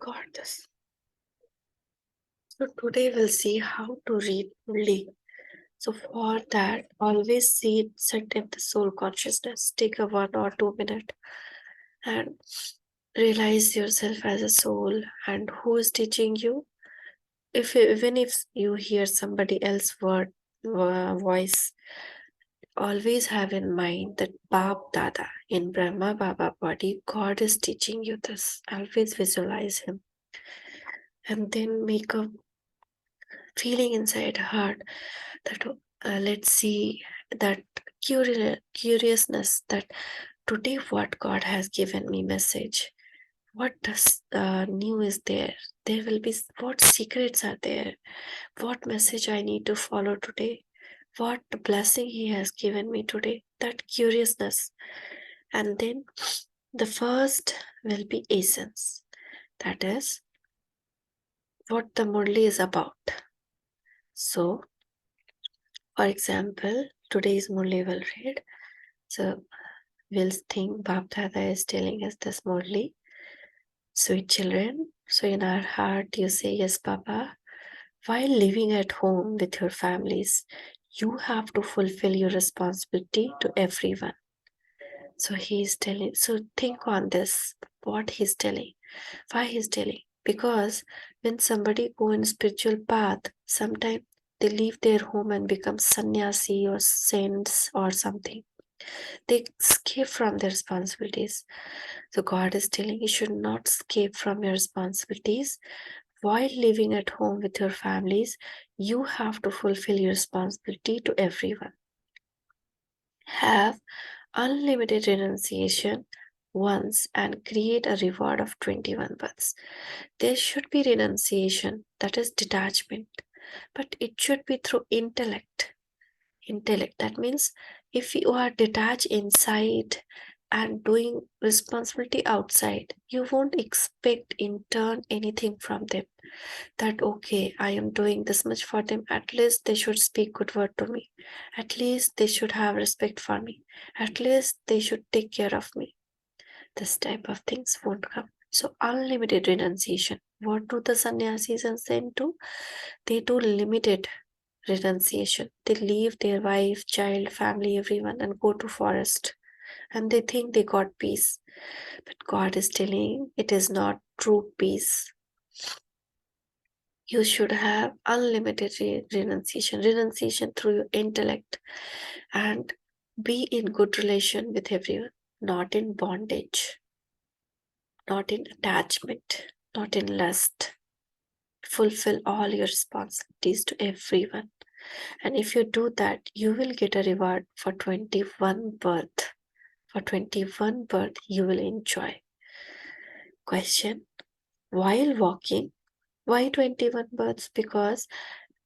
got this. So today we'll see how to read Murli. So for that, always sit in the soul consciousness. Take a 1 or 2 minute and realize yourself as a soul and who is teaching you. Even if you hear somebody else's voice, always have in mind that Bab Dada in Brahma Baba body, God is teaching you this. Always visualize him and then make a feeling inside heart that let's see that curiousness that today what God has given me message. What does new is there? There will be what secrets are there? What message I need to follow today? What blessing He has given me today? That curiousness. And then the first will be essence. That is what the Murli is about. So, for example, today's Murli will read. So, we'll think Bab Dada is telling us this Murli. Sweet children, so in our heart you say, Yes, Papa. While living at home with your families, you have to fulfill your responsibility to everyone. So he's telling, so think on this, what he's telling, why he's telling. Because when somebody go in spiritual path, sometimes they leave their home and become sannyasi or saints or something. They escape from their responsibilities. So God is telling you should not escape from your responsibilities. While living at home with your families, you have to fulfill your responsibility to everyone. Have unlimited renunciation once and create a reward of 21 births. There should be renunciation, that is detachment, but it should be through intellect. That means if you are detached inside and doing responsibility outside, you won't expect in turn anything from them. That okay, I am doing this much for them, at least they should speak good word to me, at least they should have respect for me, at least they should take care of me. This type of things won't come. So unlimited renunciation. What do the sannyasis and saints do? They do limited renunciation. They leave their wife, child, family, everyone and go to forest. And they think they got peace. But God is telling it is not true peace. You should have unlimited renunciation through your intellect and be in good relation with everyone, not in bondage, not in attachment, not in lust. Fulfill all your responsibilities to everyone. And if you do that, you will get a reward for 21 birth. For 21 birth, you will enjoy. Question: while walking, why 21 births? Because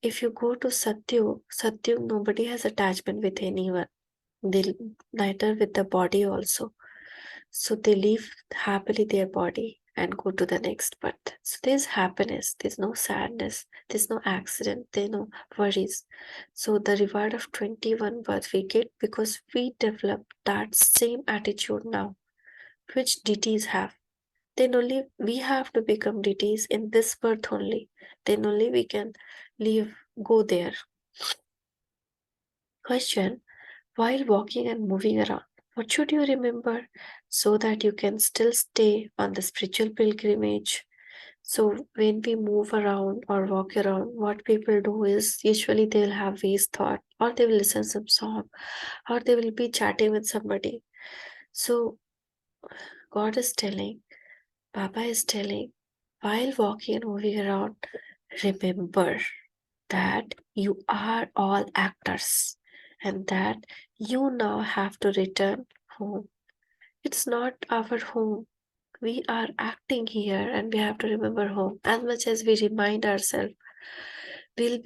if you go to Satyug, nobody has attachment with anyone. They neither with the body also. So they leave happily their body and go to the next birth. So there's happiness, there's no sadness, there's no accident, there's no worries. So the reward of 21 birth we get because we develop that same attitude now, which deities have. Then only we have to become deities in this birth only. Then only we can leave, go there. Question: while walking and moving around, what should you remember so that you can still stay on the spiritual pilgrimage? So, when we move around or walk around, what people do is usually they'll have waste thought, or they will listen some song, or they will be chatting with somebody. So, God is telling, Baba is telling, while walking and moving around, remember that you are all actors and that you now have to return home. It's not our home. We are acting here and we have to remember home. As much as we remind ourselves, we'll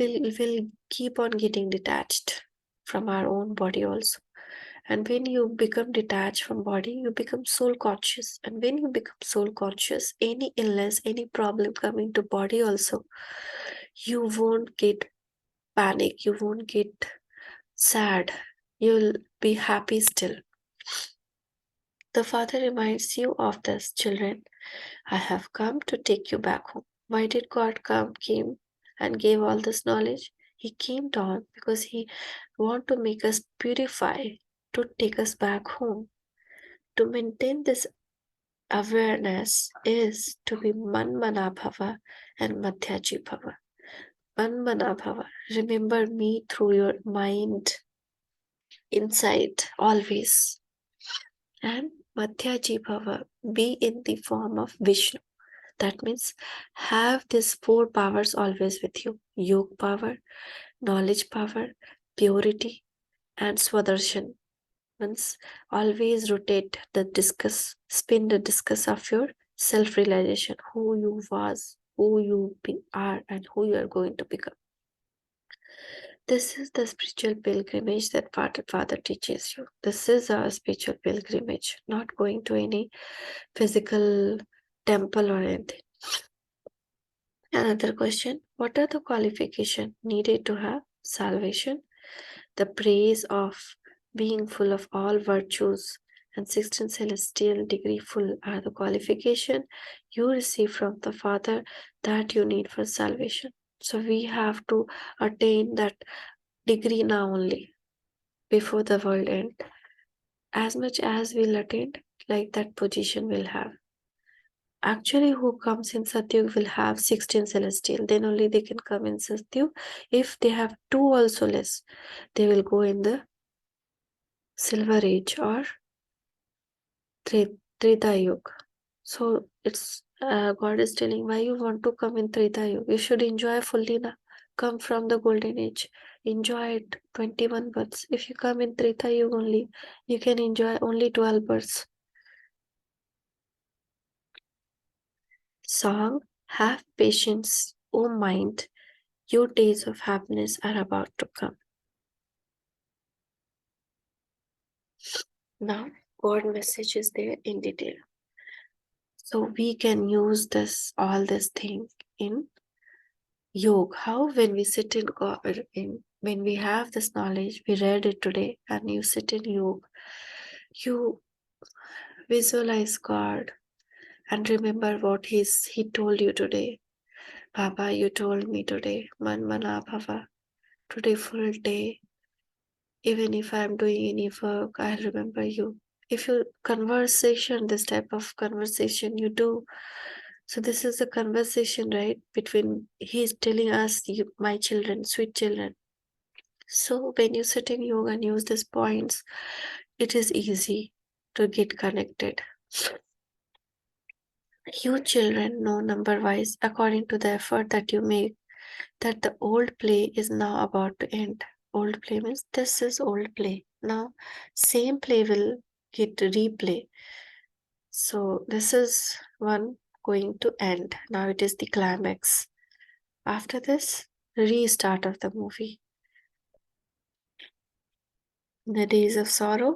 keep on getting detached from our own body also. And when you become detached from body, you become soul conscious. And when you become soul conscious, any illness, any problem coming to body also, you won't get panic, you won't get sad, you'll be happy still. The father reminds you of this, children. I have come to take you back home. Why did God came and gave all this knowledge? He came down because he want to make us purify, to take us back home. To maintain this awareness is to be Manmana Bhava and Madhyaji Bhava. Manmana Bhava. Remember me through your mind, inside, always. And Madhyaji Bhava. Be in the form of Vishnu. That means have these four powers always with you: Yoga power, knowledge power, purity, and Swaдаrshan. Means always rotate the discus, spin the discus of your self realization, who you was, who you are, and who you are going to become. This is the spiritual pilgrimage that Father teaches you. This is our spiritual pilgrimage, not going to any physical temple or anything. Another question: what are the qualifications needed to have salvation? The praise of being full of all virtues and 16 celestial degree full are the qualification you receive from the Father that you need for salvation. So we have to attain that degree now only before the world end. As much as we'll attain, like that position we'll have. Actually, who comes in Satyug will have 16 celestial. Then only they can come in Satyug. If they have two also less, they will go in the Silver Age or Treta Yuga. So it's God is telling why you want to come in Treta Yuga. You should enjoy fully na. Come from the golden age. Enjoy it 21 births. If you come in Treta Yuga only, you can enjoy only 12 births. Song, have patience, O mind. Your days of happiness are about to come. Now, God message is there in detail. So we can use this all this thing in yoga. How when we sit in God, when we have this knowledge, we read it today, and you sit in yoga, you visualize God and remember what He told you today. Baba, you told me today, Man Mana Bhava, today full day. Even if I'm doing any work, I remember you. If you conversation, this type of conversation you do, so this is a conversation, right? Between he's telling us, you, my children, sweet children. So when you sit in yoga and use these points, it is easy to get connected. You children know number wise, according to the effort that you make, that the old play is now about to end. Old play means this is old play. Now, same play will get replay. So this is one going to end. Now it is the climax. After this, restart of the movie. The days of sorrow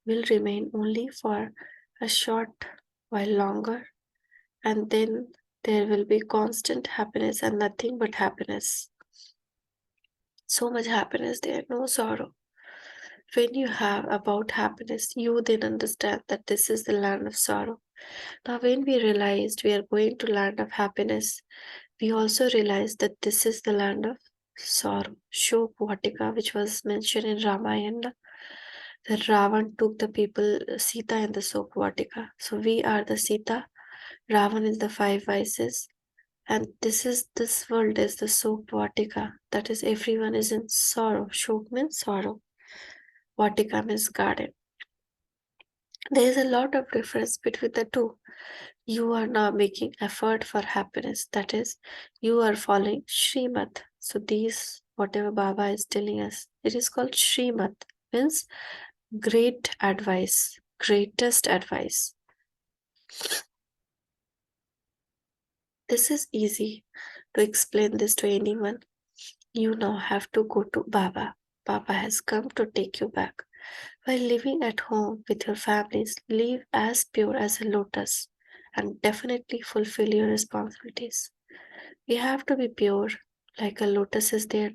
will remain only for a short while longer, and then there will be constant happiness and nothing but happiness. So much happiness there, no sorrow. When you have about happiness, you then understand that this is the land of sorrow. Now, when we realized we are going to land of happiness, we also realized that this is the land of sorrow. Shok Vatika, which was mentioned in Ramayana, that Ravan took the people, Sita in the Shok Vatika. So we are the Sita, Ravan is the five vices, and this world is the Shok Vatika. That is, everyone is in sorrow. Shok means sorrow. Vatika means garden. There is a lot of difference between the two. You are now making effort for happiness. That is, you are following Srimad. So these, whatever Baba is telling us, it is called Srimad. Means great advice, greatest advice. This is easy to explain this to anyone. You now have to go to Baba. Baba has come to take you back. While living at home with your families, live as pure as a lotus and definitely fulfill your responsibilities. We have to be pure, like a lotus is there.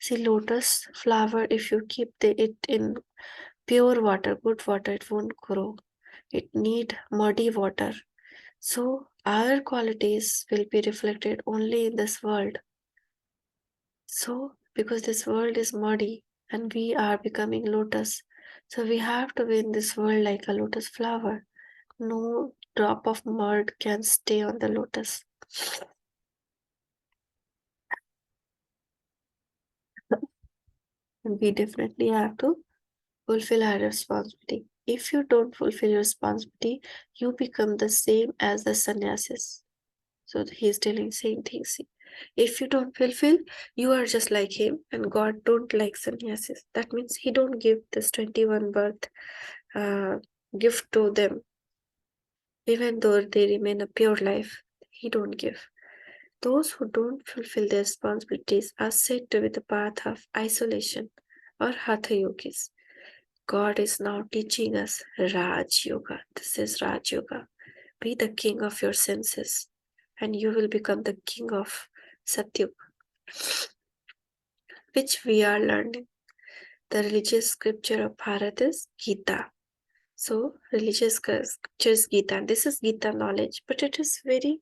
See, lotus flower, if you keep it in pure water, good water, it won't grow. It need muddy water. So our qualities will be reflected only in this world. So because this world is muddy and we are becoming lotus, so we have to be in this world like a lotus flower. No drop of mud can stay on the lotus. And we definitely have to fulfill our responsibility. If you don't fulfill your responsibility, you become the same as the sannyasis. So he's telling same things. If you don't fulfill, you are just like him, and God don't like sannyasis. That means He don't give this 21 birth uh, gift to them, even though they remain a pure life. He don't give. Those who don't fulfill their responsibilities are said to be the path of isolation or hatha yogis. God is now teaching us Raj Yoga. This is Raj Yoga. Be the king of your senses, and you will become the king of Satyug, which we are learning. The religious scripture of Bharat is Gita. So, religious scripture is Gita. This is Gita knowledge, but it is very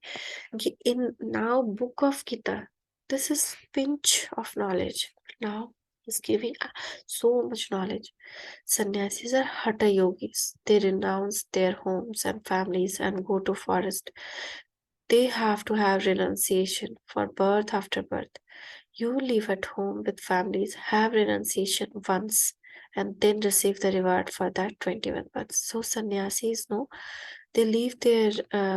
in now book of Gita. This is pinch of knowledge. Now is giving so much knowledge. Sannyasis are hatha yogis. They renounce their homes and families and go to forest. They have to have renunciation for birth after birth. You live at home with families, have renunciation once, and then receive the reward for that 21 births. So sannyasis, no, they leave their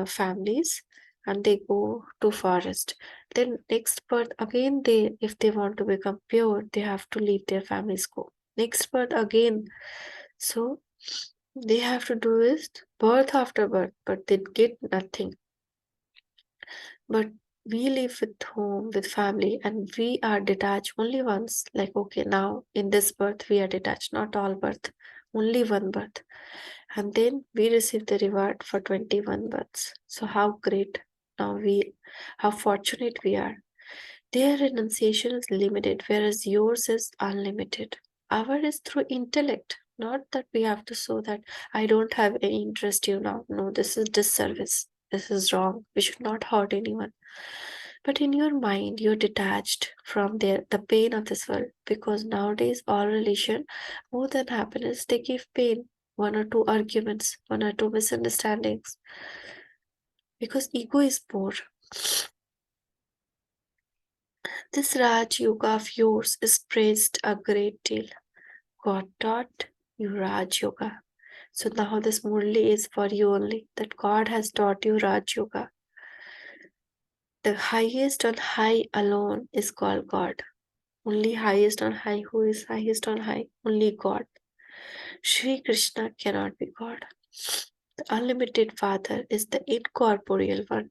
families and they go to forest. Then next birth again, they if they want to become pure, they have to leave their families go. Next birth again, so they have to do is birth after birth, but they get nothing. But we live with home, with family, and we are detached only once. Like, okay, now in this birth, we are detached, not all birth, only one birth. And then we receive the reward for 21 births. So, how great now how fortunate we are. Their renunciation is limited, whereas yours is unlimited. Our is through intellect, not that we have to show that I don't have any interest you now. No, this is disservice. This is wrong. We should not hurt anyone. But in your mind, you're detached from the pain of this world because nowadays all relation, more than happiness, they give pain. One or two arguments, one or two misunderstandings, because ego is poor. This Raj Yoga of yours is praised a great deal. God taught you Raj Yoga. So now this Murli is for you only, that God has taught you Raj Yoga. The highest on high alone is called God. Only highest on high. Who is highest on high? Only God. Sri Krishna cannot be God. The unlimited Father is the incorporeal one.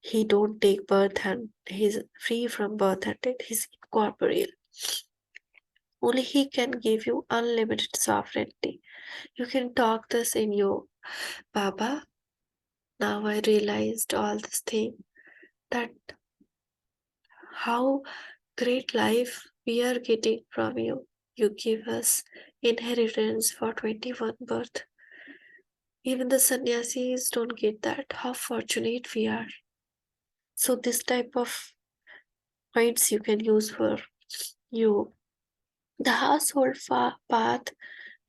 He don't take birth and he's free from birth and death. He's incorporeal. Only He can give you unlimited sovereignty. You can talk this in your Baba. Now I realized all this thing that how great life we are getting from you. You give us inheritance for 21 birth. Even the sannyasis don't get that. How fortunate we are. So this type of points you can use for you. The household path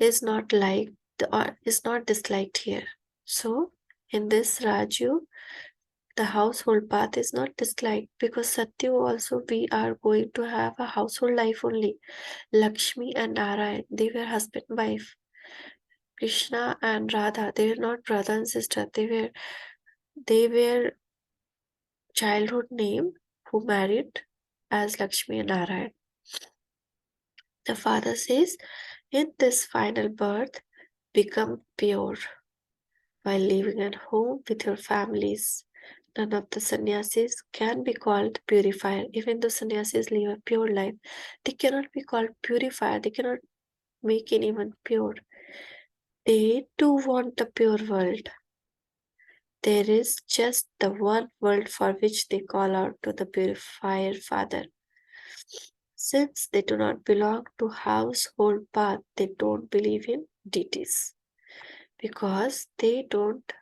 is not like is not disliked here. So in this Raju, the household path is not disliked because Satya also we are going to have a household life only. Lakshmi and Narayan, they were husband wife. Krishna and Radha, they were not brother and sister. They were childhood name who married as Lakshmi and Narayan. The father says, in this final birth, become pure while living at home with your families. None of the sannyasis can be called purifier. Even though sannyasis live a pure life, they cannot be called purifier. They cannot make anyone pure. They too want the pure world. There is just the one world for which they call out to the purifier Father. Since they do not belong to household path, they don't believe in deities because they don't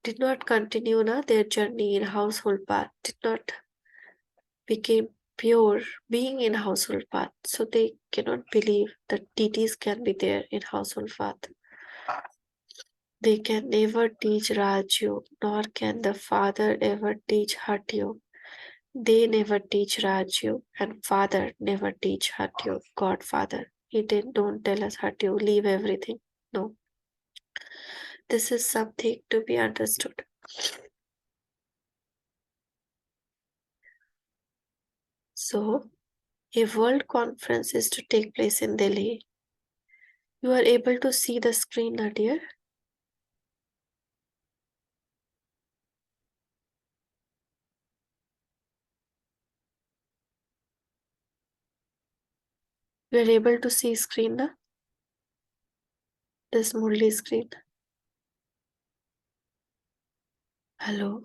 did not continue their journey in household path, did not became pure being in household path, so they cannot believe that deities can be there in household path. They can never teach Rajyog, nor can the father ever teach Hatyo. They never teach Rajyog, and father never teach Hatyo, Godfather. He don't tell us Hatyo, leave everything. No. This is something to be understood. So, a world conference is to take place in Delhi. You are able to see the screen, Nadia? You are able to see screen, na? This Murli screen. Hello,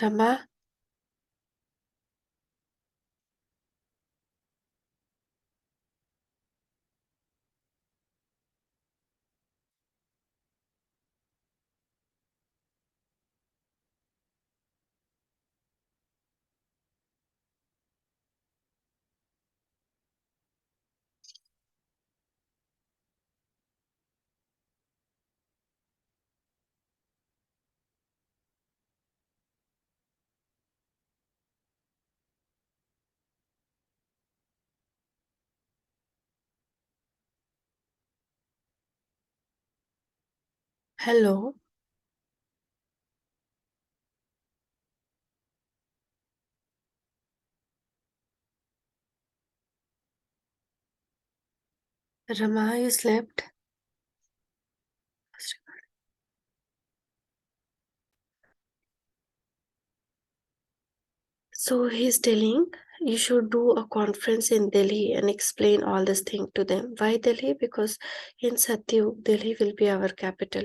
Rama. Hello, Rama. You slept. So he's telling you should do a conference in Delhi and explain all this thing to them. Why Delhi? Because in Satyug, Delhi will be our capital.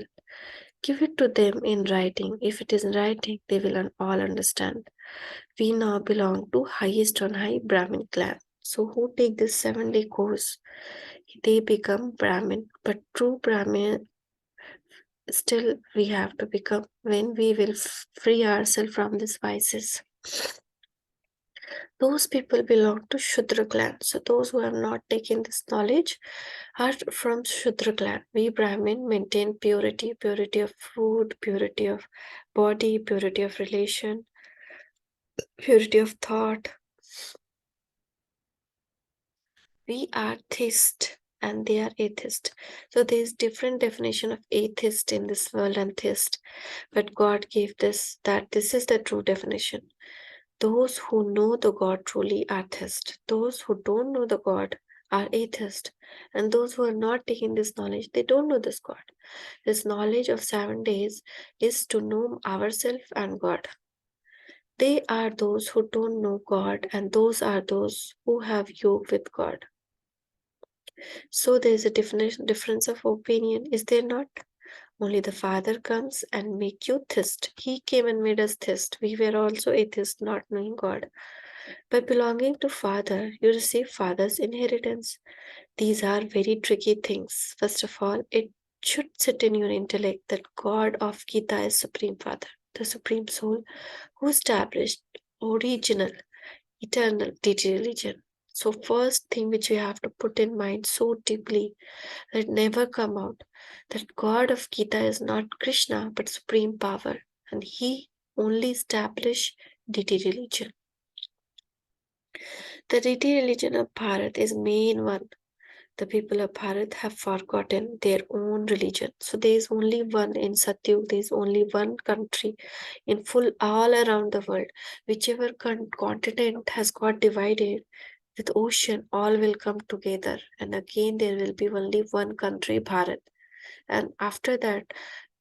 Give it to them in writing. If it is in writing, they will all understand. We now belong to highest on high Brahmin clan. So who take this 7-day course, they become Brahmin. But true Brahmin still we have to become when we will free ourselves from these vices. Those people belong to Shudra clan. So those who have not taken this knowledge are from Shudra clan. We Brahmin maintain purity, purity of food, purity of body, purity of relation, purity of thought. We are theist and they are atheist. So there is different definition of atheist in this world and theist. But God gave this that this is the true definition. Those who know the God truly are theist. Those who don't know the God are atheist. And those who are not taking this knowledge, they don't know this God. This knowledge of 7 days is to know ourselves and God. They are those who don't know God, and those are those who have yoke with God. So there is a difference of opinion, is there not? Only the Father comes and make you theist. He came and made us theist. We were also atheists, not knowing God. By belonging to Father, you receive Father's inheritance. These are very tricky things. First of all, it should sit in your intellect that God of Gita is Supreme Father, the Supreme Soul, who established original, eternal deity religion. So first thing which you have to put in mind so deeply that never come out, that God of Gita is not Krishna but supreme power, and he only established deity religion. The deity religion of Bharat is main one. The people of Bharat have forgotten their own religion. So there is only one in Satyug, there is only one country in full all around the world. Whichever continent has got divided with ocean, all will come together. And again, there will be only one country, Bharat. And after that,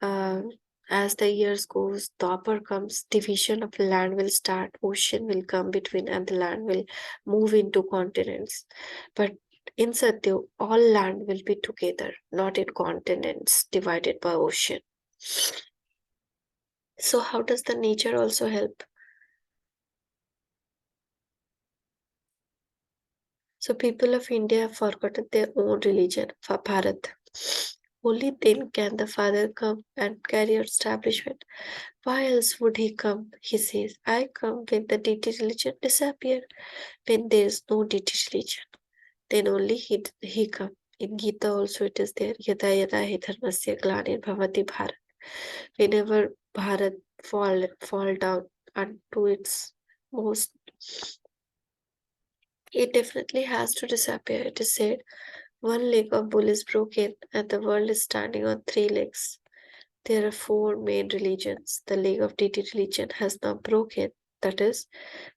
uh, as the years goes, Dwapar comes, division of land will start, ocean will come between, and the land will move into continents. But In Satyug, all land will be together, not in continents divided by ocean. So, how does the nature also help? So, people of India have forgotten their own religion, for Bharat. Only then can the Father come and carry out establishment. Why else would he come? He says, I come when the deity religion disappear, when there is no deity religion. Then only he come. In Gita also it is there. Yada yada hi dharmasya glanir bhavati Bharat. Whenever Bharat fall down unto its most, it definitely has to disappear. It is said one leg of bull is broken and the world is standing on three legs. There are four main religions. The leg of deity religion has not broken. That is,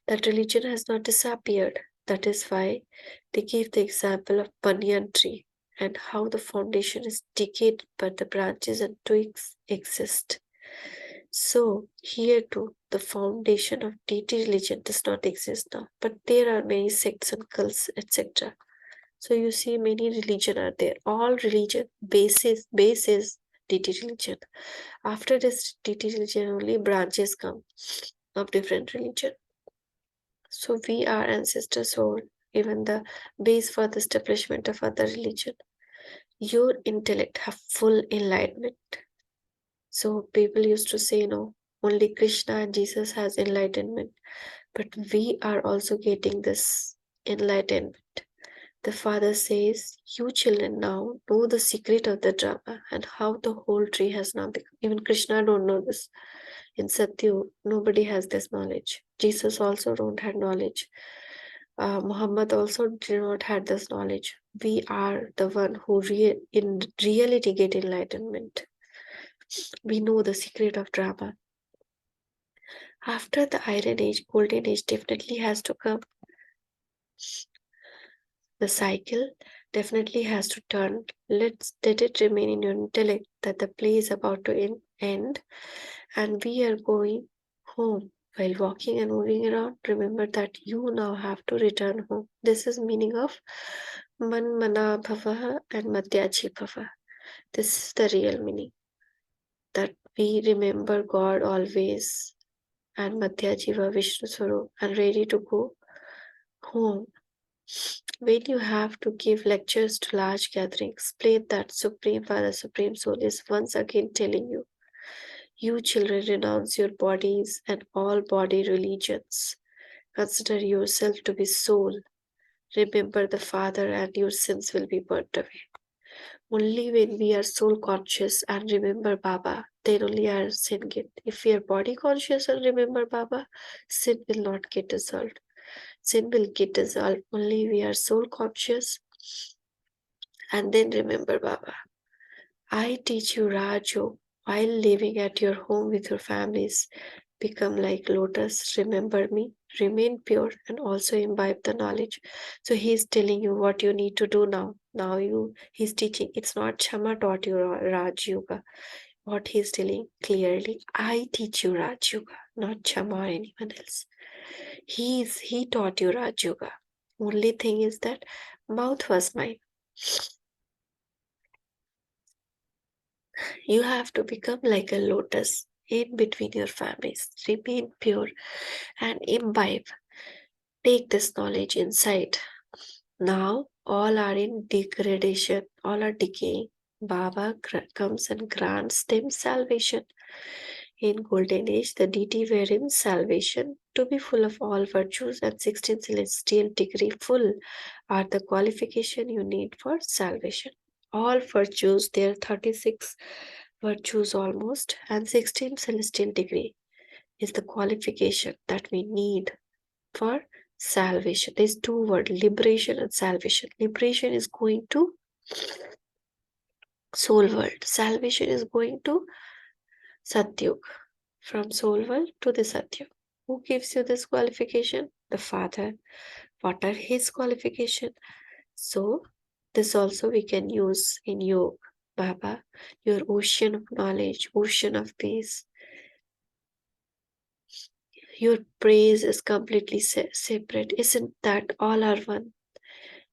that religion has not disappeared. That is why they give the example of banyan tree and how the foundation is decayed but the branches and twigs exist. So here too, the foundation of deity religion does not exist now, but there are many sects and cults, etc. So you see, many religion are there. All religion basis deity religion. After this deity religion, only branches come of different religion. So we are ancestors or even the base for the establishment of other religion. Your intellect have full enlightenment. So people used to say, no, only Krishna and Jesus has enlightenment, but we are also getting this enlightenment. The father says, you children now know the secret of the drama and how the whole tree has now become. Even Krishna don't know this. In Satyu, nobody has this knowledge. Jesus also don't have knowledge. Muhammad also did not have this knowledge. We are the one who in reality get enlightenment. We know the secret of drama. After the Iron Age, Golden Age definitely has to come. The cycle definitely has to turn. Let it remain in your intellect that the play is about to end and we are going home. While walking and moving around, remember that you now have to return home. This is meaning of Man Mana Bhava and Madhyachi Bhava. This is the real meaning. That we remember God always and Madhyajiva Vishnu Swarup and ready to go home. When you have to give lectures to large gatherings, explain that Supreme Father, Supreme Soul is once again telling you, you children renounce your bodies and all body religions. Consider yourself to be soul. Remember the Father and your sins will be burnt away. Only when we are soul conscious and remember Baba, then only our sin get. If we are body conscious and remember Baba, sin will not get dissolved. Sin will get dissolved only we are soul conscious and then remember Baba. I teach you Raj Yoga while living at your home with your families. Become like lotus, remember me, remain pure, and also imbibe the knowledge. So he's telling you what you need to do now. He's teaching. It's not Chama taught you Raj Yoga. What he's telling clearly, I teach you Raj Yoga, not Chama or anyone else. He taught you Raj Yoga. Only thing is that mouth was mine. You have to become like a lotus in between your families. Remain pure and imbibe. Take this knowledge inside. Now all are in degradation, all are decaying. Baba comes and grants them salvation. In Golden Age, the deity were in salvation to be full of all virtues, and 16 celestial degree full are the qualification you need for salvation. All virtues, there are 36 virtues almost, and 16 celestial degree is the qualification that we need for salvation. There's two words, liberation and salvation. Liberation is going to soul world. Salvation is going to Satyug. From soul world to the Satyug. Who gives you this qualification? The Father. What are his qualification? So this also we can use in yoga. Baba, your ocean of knowledge, ocean of peace. Your praise is completely separate. Isn't that all are one?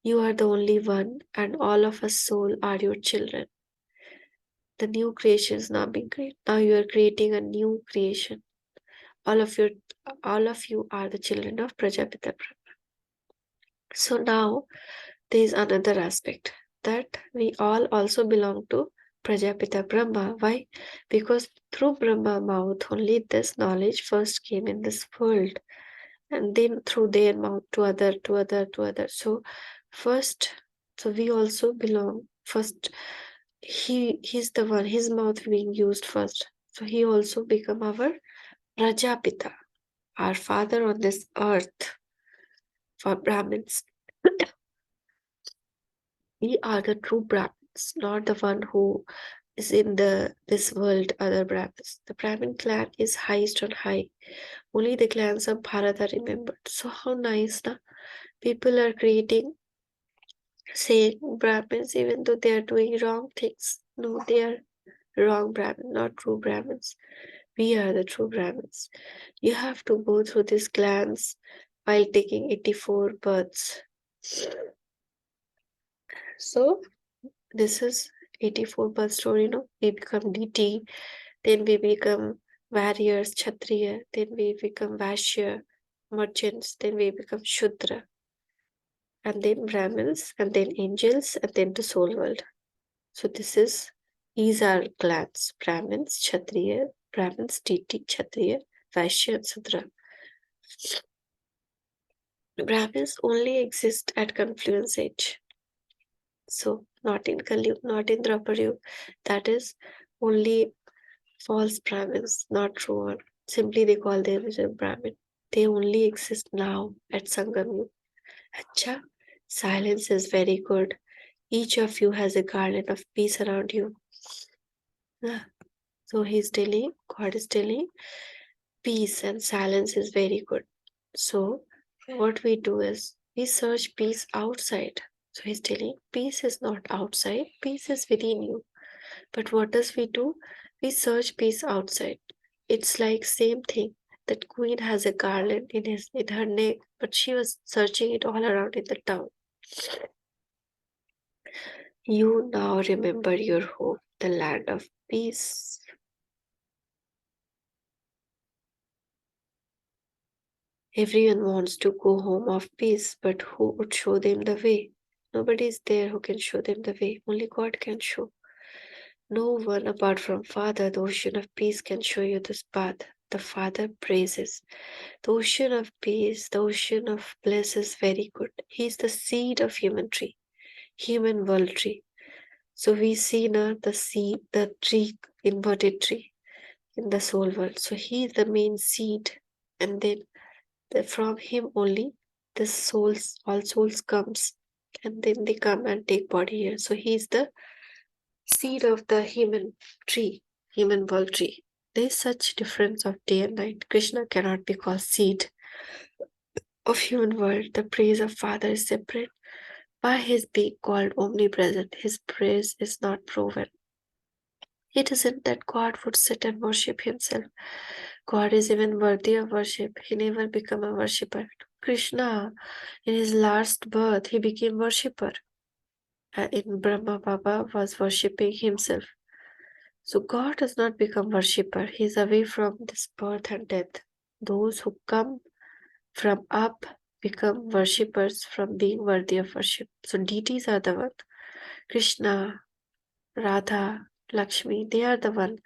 You are the only one, and all of us soul are your children. The new creation is now being created. Now you are creating a new creation. All of your all of you are the children of Prajapita Brahma. So now there is another aspect that we all also belong to Prajapita Brahma. Why? Because through Brahma mouth only this knowledge first came in this world, and then through their mouth to other, to other, to other. So first, so we also belong first. He's the one, his mouth being used first. So he also become our Prajapita, our father on this earth for Brahmins. We are the true Brahmins, not the one who is in the this world, other Brahmins. The Brahmin clan is highest on high. Only the clans of Bharat are remembered. So how nice, na? People are creating, saying Brahmins even though they are doing wrong things. No, they are wrong Brahmins, not true Brahmins. We are the true Brahmins. You have to go through these clans while taking 84 births. So this is 84 birth story, no? We become DT, then we become warriors, Kshatriya, then we become Vaishya, merchants, then we become Shudra, and then Brahmins, and then angels, and then the soul world. So these are clans: Brahmins, Kshatriya, Brahmins, DT, Kshatriya, Vaishya, and Shudra. Brahmins only exist at confluence age. So not in Kali, not in Draupadi. That is only false Brahmins, not true one. Simply they call them as a Brahmin. They only exist now at Sangam. Acha, silence is very good. Each of you has a garland of peace around you. Ah, so he's telling, God is telling, peace and silence is very good. So what we do is we search peace outside. So he's telling, peace is not outside, peace is within you. But what does we do? We search peace outside. It's like same thing. That queen has a garland in her neck, but she was searching it all around in the town. You now remember your home, the land of peace. Everyone wants to go home of peace, but who would show them the way? Nobody is there who can show them the way. Only God can show. No one apart from Father, the ocean of peace, can show you this path. The Father praises. The ocean of peace, the ocean of bliss is very good. He is the seed of human tree, human world tree. So we see now the seed, the tree, inverted tree in the soul world. So he is the main seed, and then from him only the souls, all souls comes, and then they come and take body here. So he is the seed of the human tree, human world tree. There is such difference of day and night. Krishna cannot be called seed of human world. The praise of Father is separate. By his being called omnipresent, his praise is not proven. It isn't that God would sit and worship himself. God is even worthy of worship. He never became a worshipper. Krishna, in his last birth, he became worshipper. In Brahma Baba was worshipping himself. So God does not become worshipper. He is away from this birth and death. Those who come from up become worshippers from being worthy of worship. So deities are the one. Krishna, Radha, Lakshmi, they are the one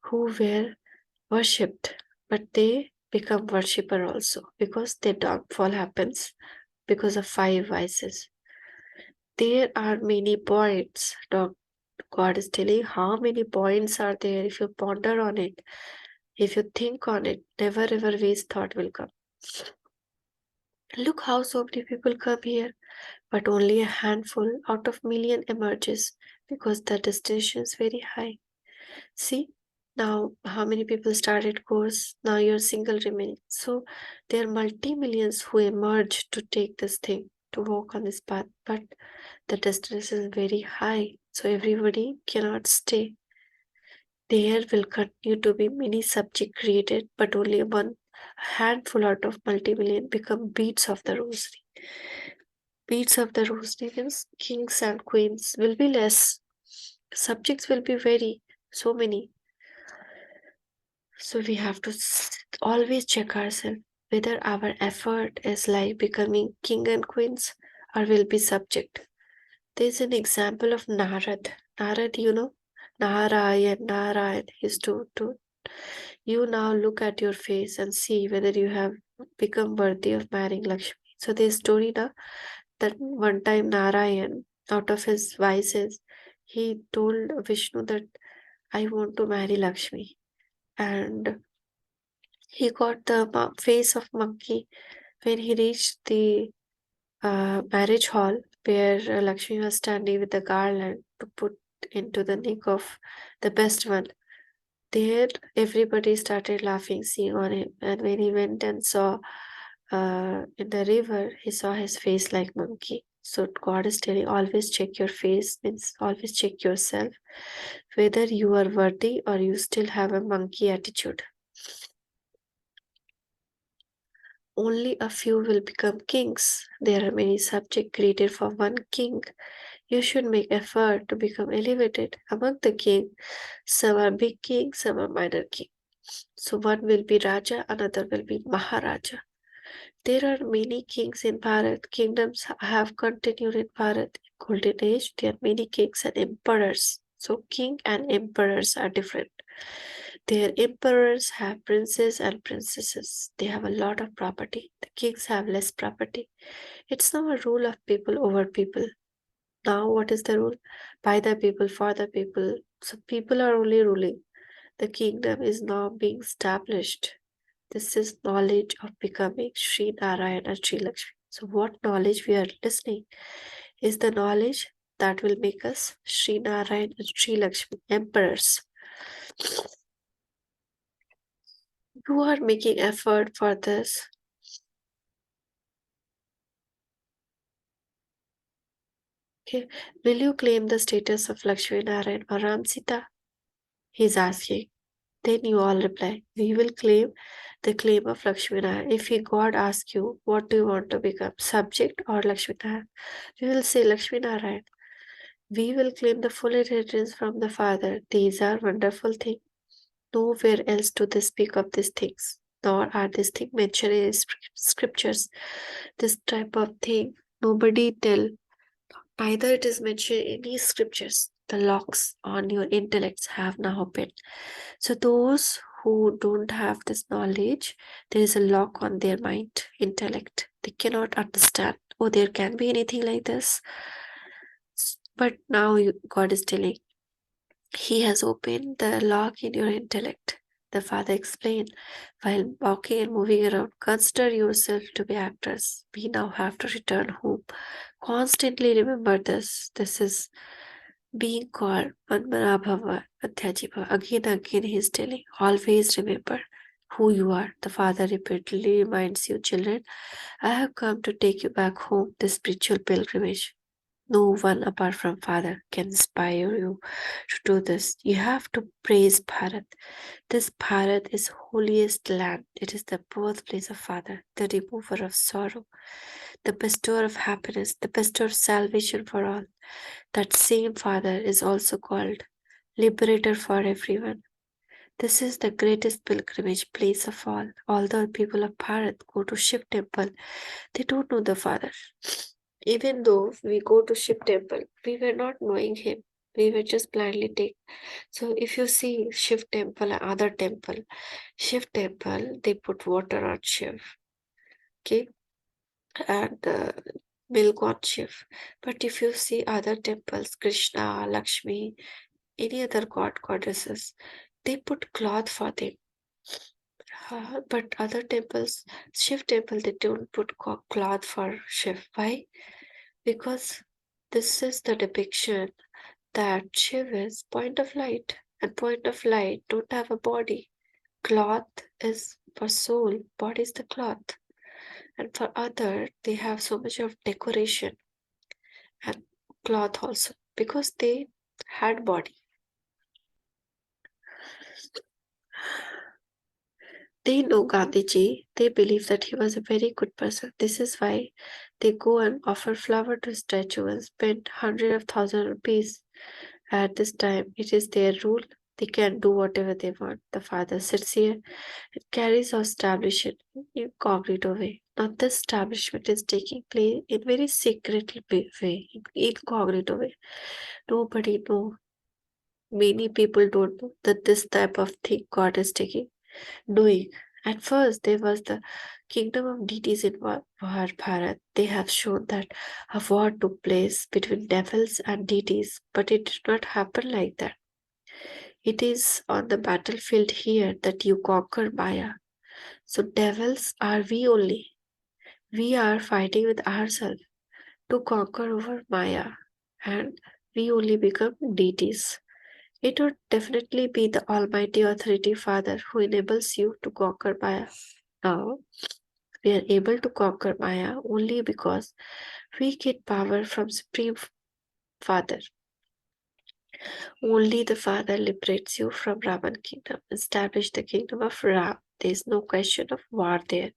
who were worshipped, but they become worshipper also because their downfall happens because of five vices. There are many points. God is telling how many points are there. If you ponder on it, if you think on it, never ever waste thought will come. Look how so many people come here, but only a handful out of million emerges because the destination is very high. See, now how many people started course, now you're single remaining. So there are multi-millions who emerge to take this thing, to walk on this path, but the destination is very high, so everybody cannot stay. There will continue to be many subject created, but only one handful out of multi-million become beads of the rosary. beats of the Rosenians, kings and queens will be less. Subjects will be very, so many. So we have to always check ourselves whether our effort is like becoming king and queens or will be subject. There's an example of Narad. Narad, you know, Narayan, Narayan. He's to you now look at your face and see whether you have become worthy of marrying Lakshmi. So there's story now that one time Narayan, out of his vices, he told Vishnu that I want to marry Lakshmi. And he got the face of monkey when he reached the marriage hall where Lakshmi was standing with the garland to put into the neck of the best one. There, everybody started laughing, seeing on him. And when he went and saw in the river, he saw his face like monkey. So God is telling, always check your face, means always check yourself, whether you are worthy or you still have a monkey attitude. Only a few will become kings. There are many subjects created for one king. You should make effort to become elevated among the king. Some are big king, some are minor king. So one will be Raja, another will be Maharaja. There are many kings in Bharat. Kingdoms have continued in Bharat. In Golden Age, there are many kings and emperors. So king and emperors are different. Their emperors have princes and princesses. They have a lot of property. The kings have less property. It's now a rule of people over people. Now, what is the rule? By the people, for the people. So, people are only ruling. The kingdom is now being established. This is knowledge of becoming Sri Narayana and Sri Lakshmi. So, what knowledge we are listening is the knowledge that will make us Sri Narayana and Sri Lakshmi emperors. You are making effort for this. Okay. Will you claim the status of Lakshmi Narayan or Ram Sita? He's asking. Then you all reply, we will claim the claim of Lakshmi Narayan. If God asks you, what do you want to become, subject or Lakshmi Narayan? We will say Lakshmi Narayan. We will claim the full inheritance from the Father. These are wonderful things. Nowhere else do they speak of these things, nor are these things mentioned in scriptures. This type of thing, nobody tell. Neither it is mentioned in any scriptures. The locks on your intellects have now opened. So those who don't have this knowledge, there is a lock on their mind, intellect. They cannot understand. Oh, there can be anything like this. But now God is telling, He has opened the lock in your intellect. The father explained, while walking and moving around, consider yourself to be actors. We now have to return home. Constantly remember this. This is being called Manmanabhava Adhyajibhava. Again and again he is telling, always remember who you are. The father repeatedly reminds you, children, I have come to take you back home, this spiritual pilgrimage. No one apart from Father can inspire you to do this. You have to praise Bharat. This Bharat is holiest land. It is the birthplace of Father, the remover of sorrow, the bestower of happiness, the bestower of salvation for all. That same Father is also called liberator for everyone. This is the greatest pilgrimage place of all. All the people of Bharat go to Shiv temple. They don't know the Father. Even though we go to Shiv temple, we were not knowing him. We were just blindly take. So if you see Shiv temple and other temple, Shiv temple, they put water on Shiv, okay, and milk on Shiv. But if you see other temples, Krishna, Lakshmi, any other god, goddesses, they put cloth for them. But other temples, Shiv temple, they don't put cloth for Shiv. Why? Because this is the depiction that Shiv is point of light, and point of light don't have a body. Cloth is for soul, body is the cloth. And for other, they have so much of decoration and cloth also because they had body. They know Gandhiji, they believe that he was a very good person. This is why They go and offer flower to statue and spend hundreds of thousands of rupees. At this time, it is their rule. They can do whatever they want. The father sits here and carries our establishment in incognito way. Now, this establishment is taking place in very secret way, incognito way. Nobody know. Many people don't know that this type of thing God is doing. At first, there was the kingdom of deities in Bharat. They have shown that a war took place between devils and deities, but it did not happen like that. It is on the battlefield here that you conquer Maya. So, devils are we only. We are fighting with ourselves to conquer over Maya, and we only become deities. It would definitely be the Almighty Authority Father who enables you to conquer Maya. Now, we are able to conquer Maya only because we get power from Supreme Father. Only the Father liberates you from Ravan kingdom. Establish the kingdom of Ram. There is no question of war there.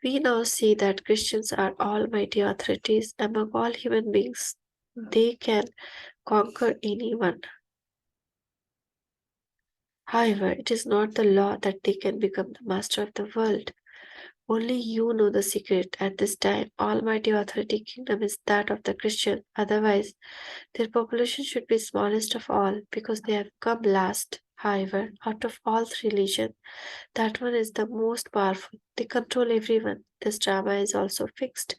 We now see that Christians are almighty authorities among all human beings. They can conquer anyone. However, it is not the law that they can become the master of the world. Only you know the secret. At this time, Almighty Authority Kingdom is that of the Christian. Otherwise, their population should be smallest of all, because they have come last. However, out of all three religions, that one is the most powerful. They control everyone. This drama is also fixed.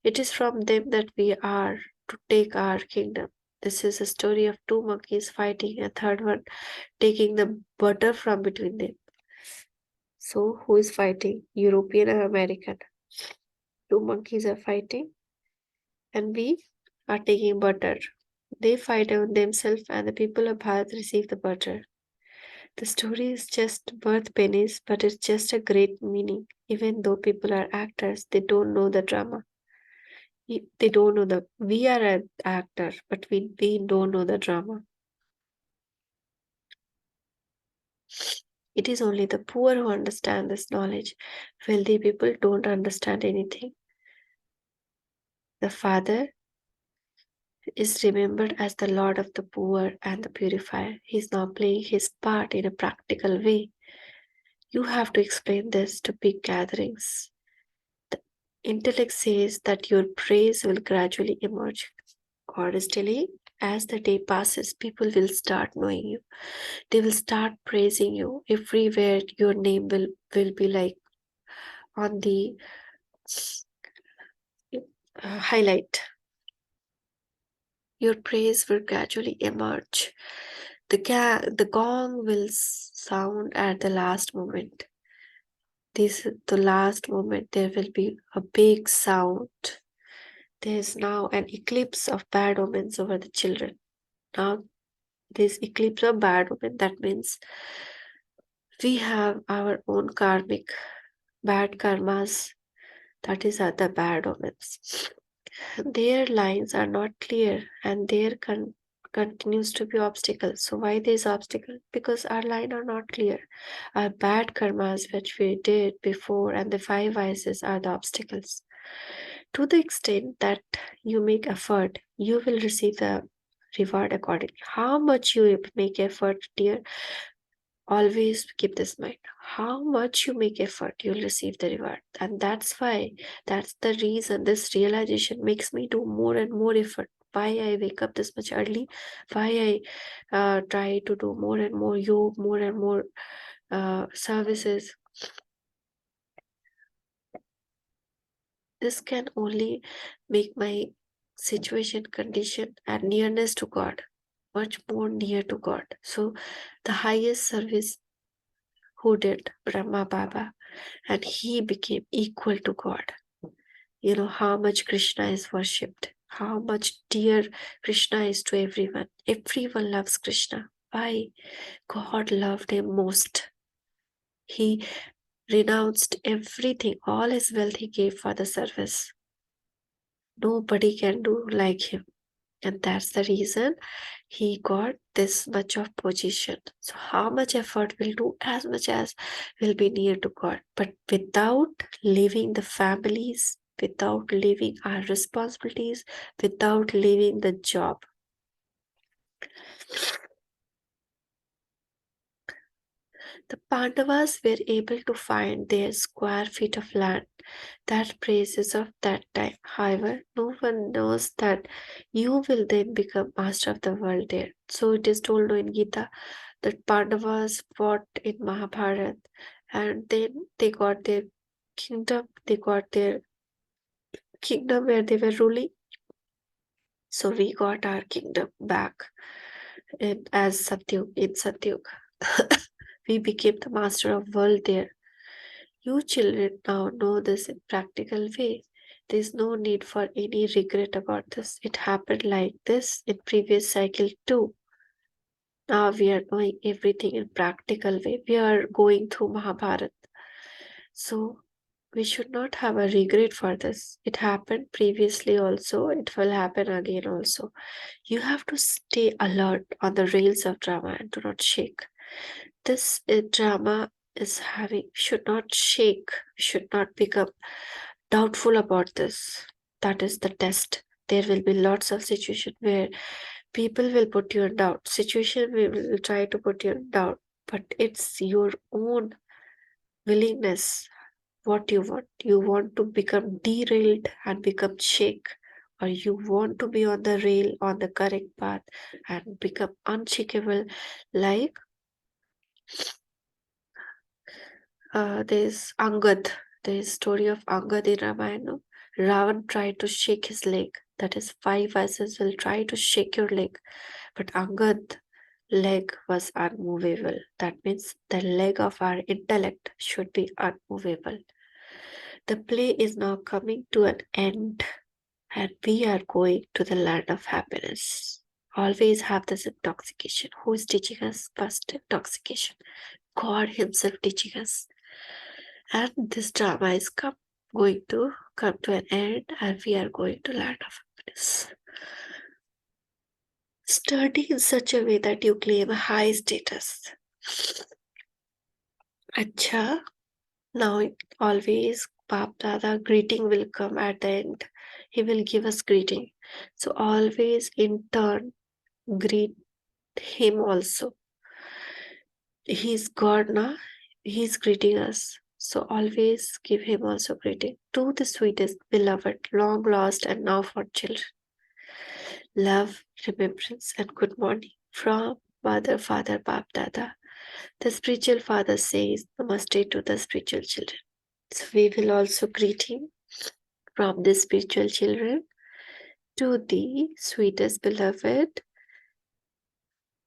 It is from them that we are to take our kingdom. This is a story of two monkeys fighting, a third one taking the butter from between them. So, who is fighting? European or American? Two monkeys are fighting, and we are taking butter. They fight on themselves, and the people of Bharat receive the butter. The story is just worth pennies, but it's just a great meaning. Even though people are actors, they don't know the drama. They don't know the. We are an actor, but we don't know the drama. It is only the poor who understand this knowledge. Wealthy people don't understand anything. The Father is remembered as the Lord of the poor and the purifier. He is now playing his part in a practical way. You have to explain this to big gatherings. The intellect says that your praise will gradually emerge. God is telling, as the day passes, people will start knowing you. They will start praising you. Everywhere your name will be like on the highlight. Your praise will gradually emerge. The gong will sound at the last moment. The last moment there will be a big sound. There's now an eclipse of bad omens over the children. Now this eclipse of bad omen, that means we have our own karmic bad karmas. That is the bad omens. Their lines are not clear, and there continues to be obstacles. So why these obstacles? Because our line are not clear. Our bad karmas which we did before and the five vices are the obstacles. To the extent that you make effort, you will receive the reward accordingly. How much you make effort, dear, always keep this in mind. How much you make effort, you'll receive the reward. And that's the reason this realization makes me do more and more effort. Why I wake up this much early, why I try to do more and more yoga, more and more services. This can only make my situation, condition, and nearness to God much more near to God. So, the highest service who did Brahma Baba, and he became equal to God. You know how much Krishna is worshipped, how much dear Krishna is to everyone. Everyone loves Krishna. Why? God loved him most. He renounced everything, all his wealth he gave for the service. Nobody can do like him. And that's the reason he got this much of position. So how much effort will do, as much as will be near to God, but without leaving the families, without leaving our responsibilities, without leaving the job. The Pandavas were able to find their square feet of land. That praises of that time. However, no one knows that you will then become master of the world there. So it is told in Gita that Pandavas fought in Mahabharata and then they got their kingdom where they were ruling. So we got our kingdom back as Satyug in Satyug. We became the master of world there. You children now know this in practical way. There is no need for any regret about this. It happened like this in previous cycle too. Now we are knowing everything in practical way. We are going through Mahabharata. So we should not have a regret for this. It happened previously also. It will happen again also. You have to stay alert on the rails of drama and do not shake. This drama is having should not shake, should not become doubtful about this. That is the test. There will be lots of situations where people will put you in doubt. Situation will try to put you in doubt, but it's your own willingness. What you want. You want to become derailed and become shake, or you want to be on the rail on the correct path and become unshakable like there's Angad. There's story of Angad in Ramayana. Ravan tried to shake his leg. That is, five asses will try to shake your leg, but Angad leg was unmovable. That means the leg of our intellect should be unmovable. The play is now coming to an end, and we are going to the land of happiness. Always have this intoxication. Who is teaching us first intoxication? God Himself teaching us. And this drama is going to come to an end, and we are going to land of happiness. Study in such a way that you claim a high status. Acha, now always Bap Dada greeting will come at the end. He will give us greeting. So always in turn greet him also. He's God now. He's greeting us. So always give him also greeting. To the sweetest, beloved, long lost, and now for children. Love, remembrance, and good morning from Mother, Father, Bap, Dada. The spiritual father says Namaste to the spiritual children. So we will also greet him from the spiritual children to the sweetest, beloved,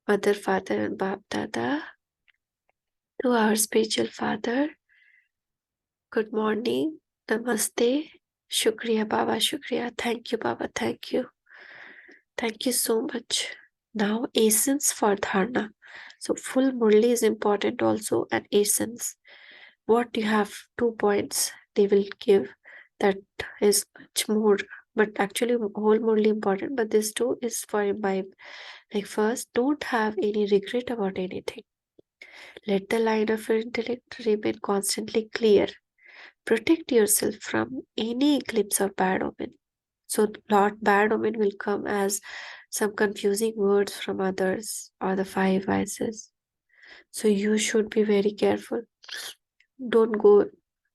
Mother, Father, and Bap, Dada. To our spiritual father, good morning, namaste, shukriya Baba, shukriya, thank you Baba, thank you so much. Now essence for dharna. So full Murli is important also, and essence. What you have 2 points they will give, that is much more, but actually whole Murli important, but this 2 is for imbibe. Like first, don't have any regret about anything. Let the line of your intellect remain constantly clear. Protect yourself from any glimpse of bad omen. So, lot bad omen will come as some confusing words from others or the five vices. So, you should be very careful. Don't go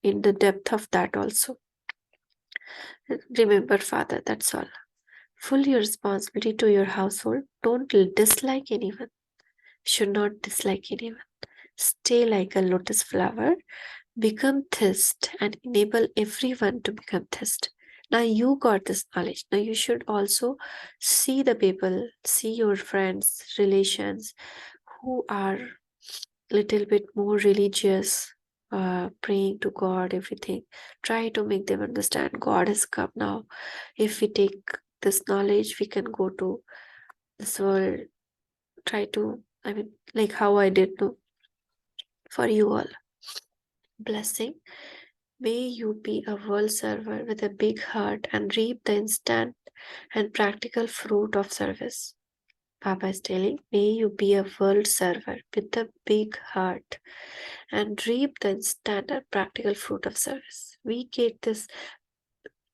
in the depth of that also. Remember, Father, that's all. Full your responsibility to your household. Don't dislike anyone. Should not dislike anyone. Stay like a lotus flower. Become thirst and enable everyone to become thirst. Now you got this knowledge. Now you should also see the people, see your friends, relations who are little bit more religious, praying to God, everything. Try to make them understand God has come now. If we take this knowledge, we can go to this world. Try to, like how I did do for you all. Blessing. May you be a world server with a big heart and reap the instant and practical fruit of service. Baba is telling, may you be a world server with a big heart and reap the instant and practical fruit of service. We get this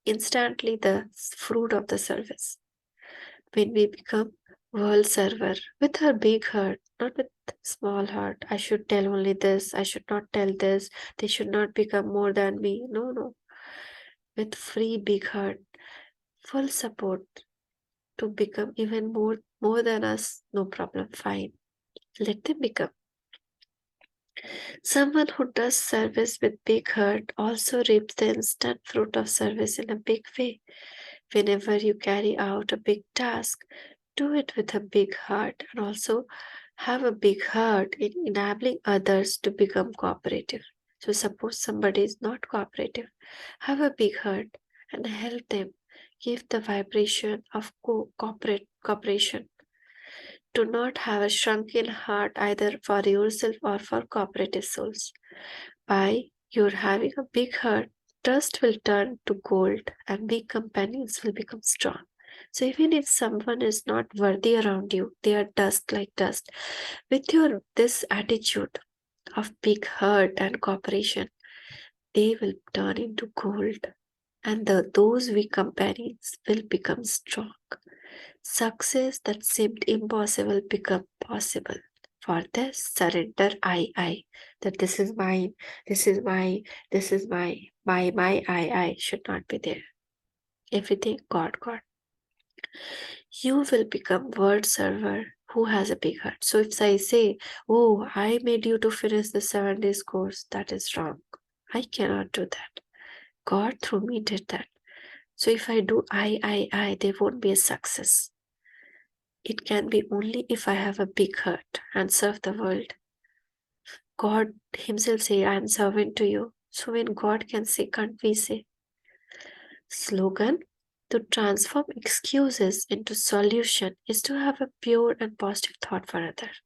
instantly the fruit of the service. When we become world server with her big heart, not with small heart. I should tell only this, I should not tell this, they should not become more than me. No, no. With free big heart, full support to become even more than us, no problem, fine. Let them become. Someone who does service with big heart also reaps the instant fruit of service in a big way. Whenever you carry out a big task, do it with a big heart and also have a big heart in enabling others to become cooperative. So, suppose somebody is not cooperative, have a big heart and help them. Give the vibration of cooperation. Do not have a shrunken heart either for yourself or for cooperative souls. By your having a big heart, trust will turn to gold and big companions will become strong. So even if someone is not worthy around you, they are dust like dust. With your this attitude of big heart and cooperation, they will turn into gold. And those weak companions will become strong. Success that seemed impossible become possible. For this, surrender I. That this is mine, this is my, this is my, I should not be there. Everything God. You will become word server who has a big heart. So if I say, oh, I made you to finish the 7 days course, that is wrong. I cannot do that. God through me did that. So if I do there won't be a success. It can be only if I have a big heart and serve the world. God Himself say, I am servant to you. So when God can say, can't we say? Slogan to transform excuses into solution is to have a pure and positive thought for others.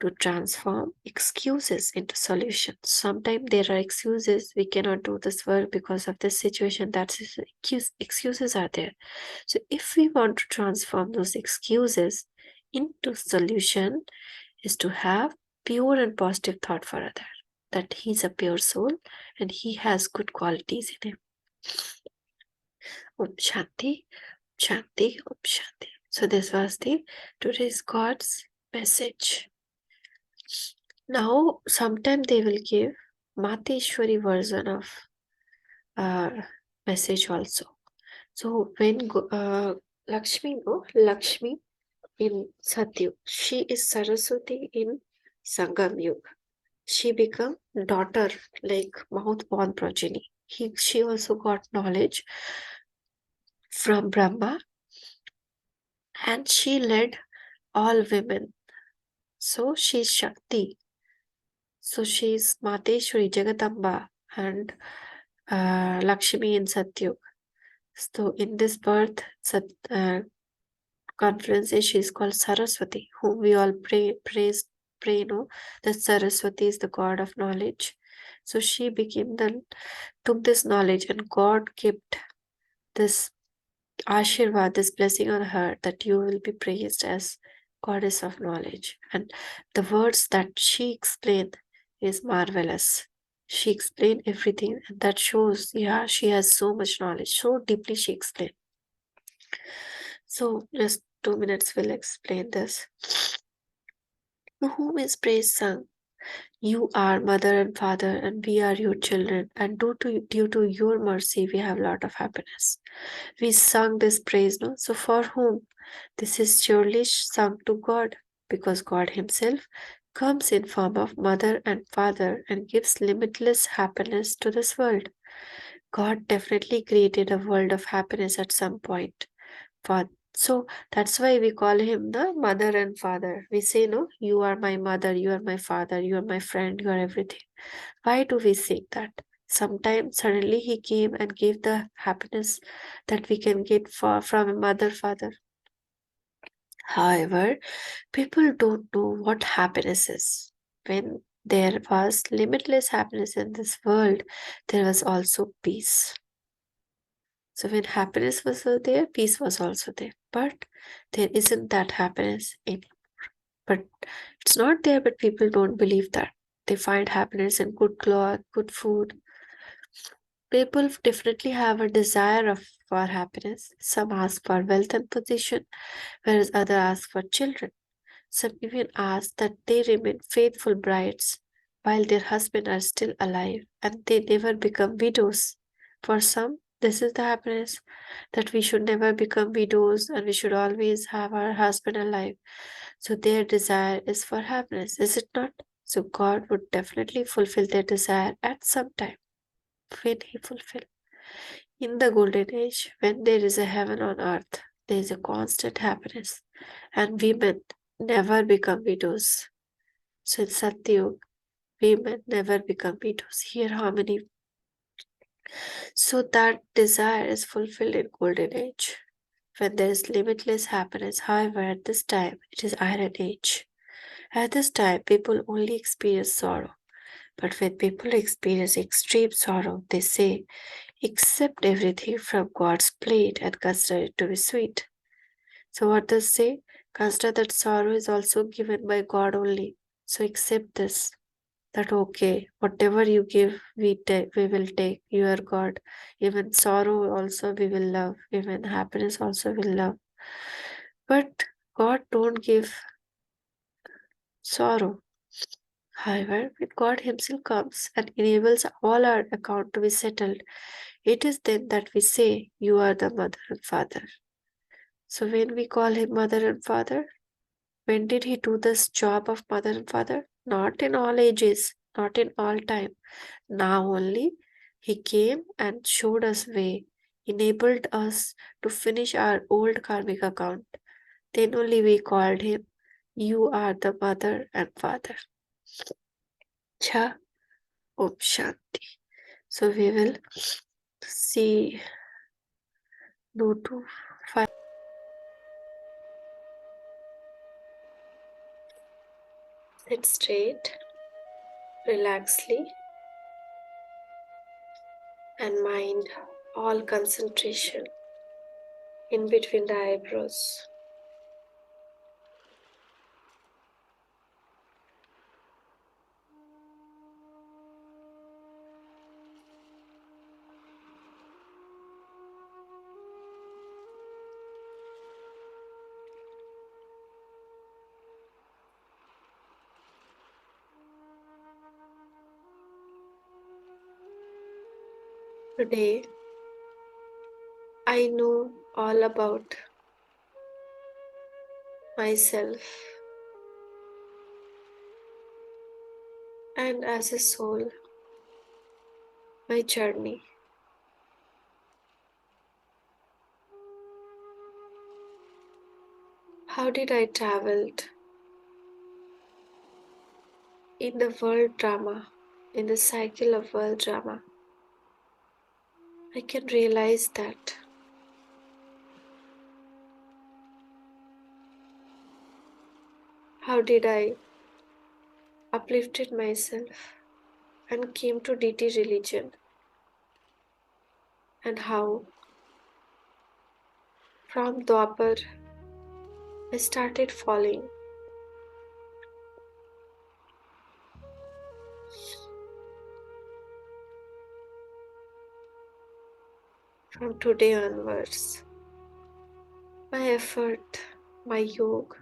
To transform excuses into solutions. Sometimes there are excuses we cannot do this work because of this situation. That's excuses are there. So if we want to transform those excuses into solution, is to have pure and positive thought for other. That he's a pure soul and he has good qualities in him. Om Shanti, Shanti, Om Shanti. So this was the today's God's message. Now, sometime they will give Mateshwari version of message also. So when Lakshmi in Satyug, she is Saraswati in Sangam Yuga. She became daughter like mouth born progeny. She also got knowledge from Brahma and she led all women. So she's Shakti. So she's Mateshwari, Jagatamba, and Lakshmi in Satyug. So in this birth conference, she is called Saraswati, whom we all pray, no, that Saraswati is the god of knowledge. So she took this knowledge and God kept this Ashirvad, this blessing on her that you will be praised as goddess of knowledge. And the words that she explained is marvelous. She explained everything, and that shows, yeah, she has so much knowledge. So deeply she explained. So just 2 minutes will explain this. To whom is praise sung? You are mother and father, and we are your children, and due to your mercy, we have a lot of happiness. We sung this praise, no? So for whom? This is surely sung to God, because God Himself comes in form of mother and father and gives limitless happiness to this world. God definitely created a world of happiness at some point. So that's why we call him the mother and father. We say, no, you are my mother, you are my father, you are my friend, you are everything. Why do we say that? Sometimes suddenly he came and gave the happiness that we can get from a mother, father. However, people don't know what happiness is. When there was limitless happiness in this world, there was also peace. So when happiness was there, peace was also there. But there isn't that happiness anymore. But it's not there, but people don't believe that. They find happiness in good cloth, good food, People definitely have a desire for happiness. Some ask for wealth and position, whereas others ask for children. Some even ask that they remain faithful brides while their husbands are still alive and they never become widows. For some, this is the happiness that we should never become widows and we should always have our husband alive. So their desire is for happiness, is it not? So God would definitely fulfill their desire at some time when He fulfill. In the golden age, when there is a heaven on earth, there is a constant happiness, and women never become widows. So in Satyug, women never become widows. Here harmony. So that desire is fulfilled in golden age. When there is limitless happiness, however, at this time it is iron age. At this time, people only experience sorrow. But when people experience extreme sorrow, they say, accept everything from God's plate and consider it to be sweet. So what does it say? Consider that sorrow is also given by God only. So accept this. That okay, whatever you give, we will take. You are God. Even sorrow also we will love. Even happiness also will love. But God don't give sorrow. However, when God Himself comes and enables all our account to be settled, it is then that we say, "You are the mother and father." So when we call Him mother and father, when did He do this job of mother and father? Not in all ages, not in all time. Now only He came and showed us way, enabled us to finish our old karmic account. Then only we called Him, "You are the mother and father." Cha Om Shanti. So we will see no to five. Sit straight, relaxedly, and mind all concentration in between the eyebrows. Today, I know all about myself, and as a soul, my journey. How did I traveled in the world drama, in the cycle of world drama? I can realize that how did I uplifted myself and came to DT religion, and how from Dwapar I started falling. From today onwards, my effort, my yoga,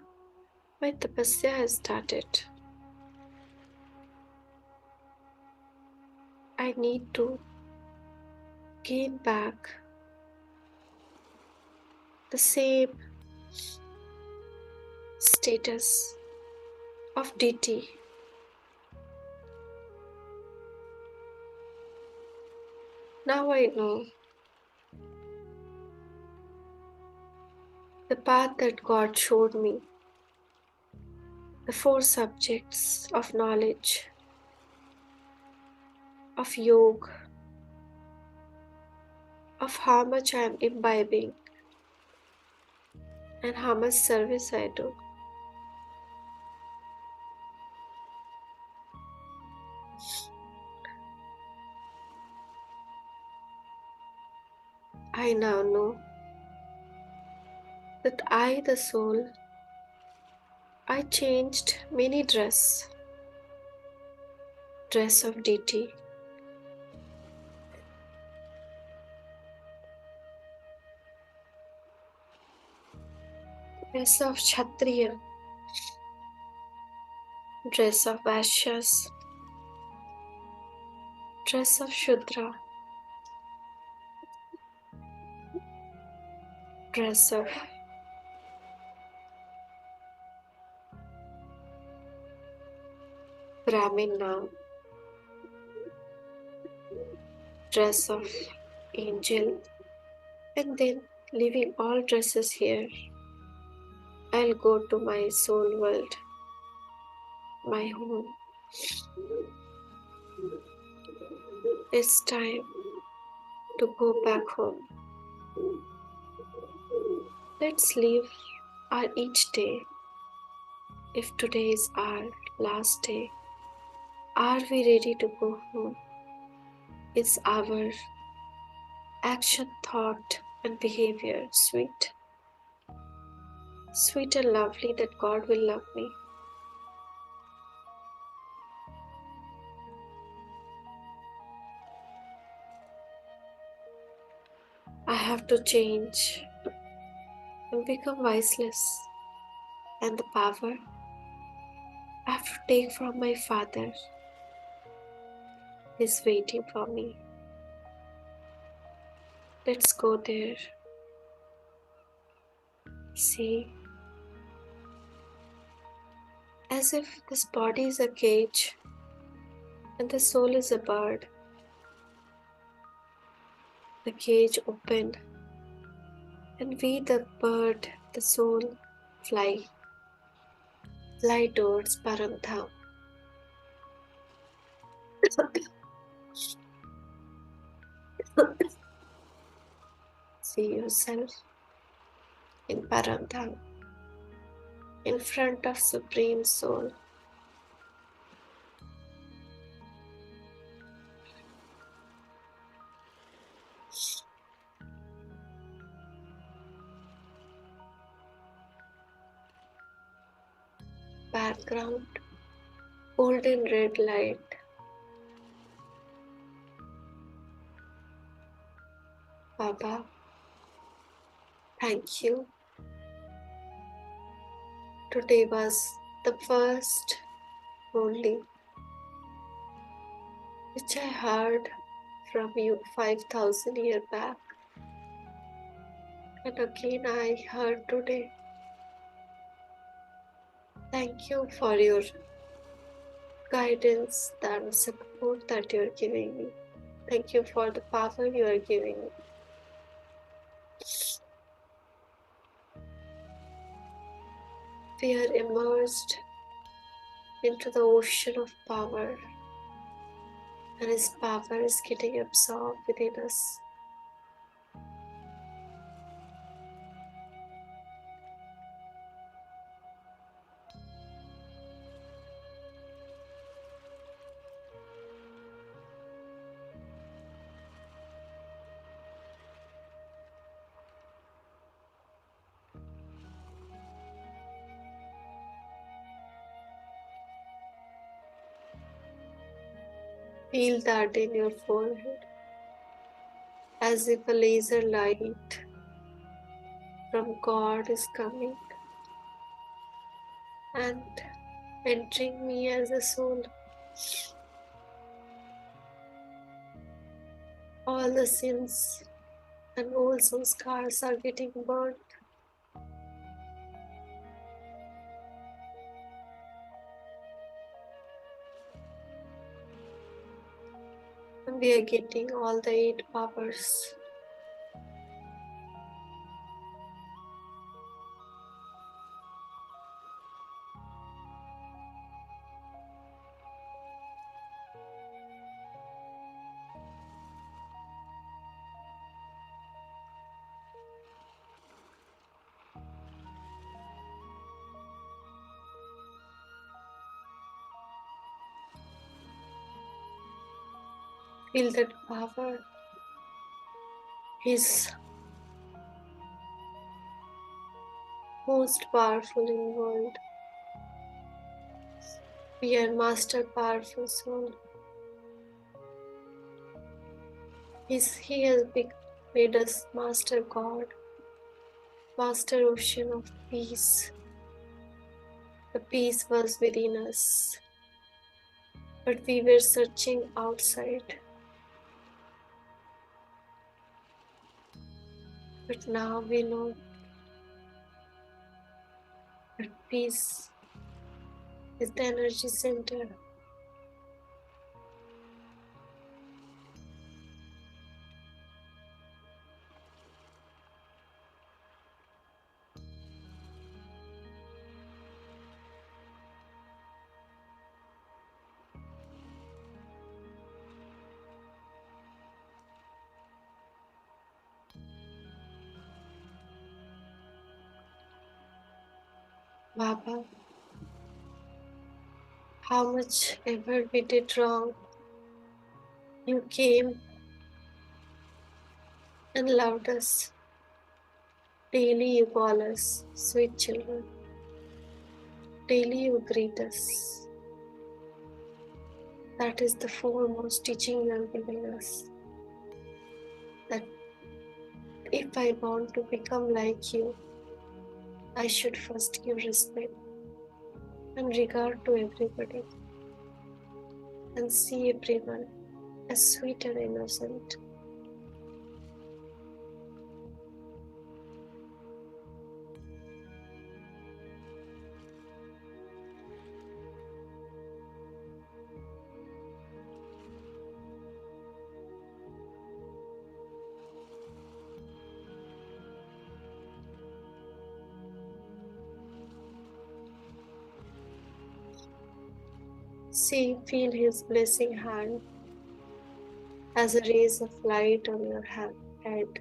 my tapasya has started. I need to gain back the same status of DT. Now I know the path that God showed me, the four subjects of knowledge, of yoga, of how much I am imbibing and how much service I do. I now know that I, the soul, I changed many dress of DT, dress of Kshatriya, dress of Vaishyas, dress of Shudra, dress of Brahmina, dress of angel, and then leaving all dresses here, I'll go to my soul world, my home. It's time to go back home. Let's live our each day. If today is our last day, are we ready to go home? Is our action, thought, and behavior sweet? Sweet and lovely that God will love me. I have to change and become wiseless, and the power I have to take from my Father is waiting for me. Let's go there. See, as if this body is a cage and the soul is a bird. The cage opened, and we, the bird, the soul, fly towards Paramdham. See yourself in Paramdham, in front of Supreme Soul. Background, golden red light. Baba, thank you. Today was the first Murli which I heard from you 5,000 years back. And again I heard today. Thank you for your guidance and support that you are giving me. Thank you for the power you are giving me. We are immersed into the ocean of power, and His power is getting absorbed within us. Feel that in your forehead, as if a laser light from God is coming and entering me as a soul. All the sins and old scars are getting burnt. And we are getting all the 8 powers. Feel that power is most powerful in the world. We are master powerful soul. He has made us master God. master ocean of peace. The peace was within us, but we were searching outside. But now we know that peace is the energy center. Baba, how much ever we did wrong, you came and loved us. Daily you call us sweet children. Daily you greet us. That is the foremost teaching you are giving us. That if I want to become like you, I should first give respect and regard to everybody and see everyone as sweet and innocent. See, feel his blessing hand as a rays of light on your head.